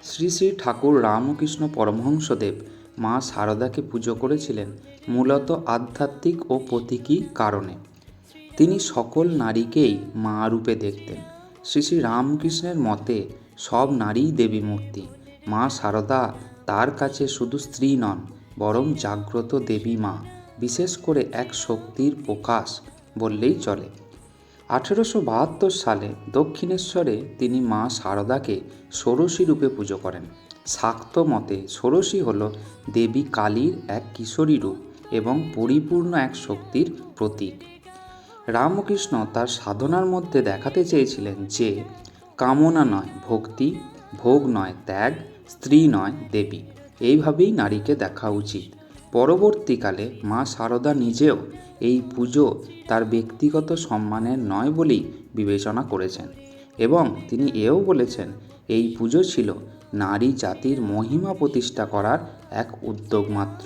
শ্রী শ্রী ঠাকুর রামকৃষ্ণ পরমহংসদেব মা শারদাকে পুজো করেছিলেন মূলত আধ্যাত্মিক ও প্রতীকী কারণে। তিনি সকল নারীকেই মা রূপে দেখতেন। শ্রী শ্রী রামকৃষ্ণের মতে সব নারীই দেবী মূর্তি। মা শারদা তার কাছে শুধু স্ত্রী নন, বরং জাগ্রত দেবী মা, বিশেষ করে এক শক্তির প্রকাশ বললেই চলে। 1872 সালে দক্ষিণেশ্বরে তিনি মা শারদাকে ষোড়শী রূপে পুজো করেন। শাক্ত মতে ষোড়শী হল দেবী কালীর এক কিশোরী রূপ এবং পরিপূর্ণ এক শক্তির প্রতীক। রামকৃষ্ণ তার সাধনার মধ্যে দেখাতে চেয়েছিলেন যে কামনা নয় ভক্তি, ভোগ নয় ত্যাগ, স্ত্রী নয় দেবী, এইভাবেই নারীকে দেখা উচিত। পরবর্তীকালে মা শারদা নিজেও এই পুজো তার ব্যক্তিগত সম্মানের নয় বলেই বিবেচনা করেছেন এবং তিনি এও বলেছেন এই পুজো ছিল নারী জাতির মহিমা প্রতিষ্ঠা করার এক উদ্যোগ মাত্র।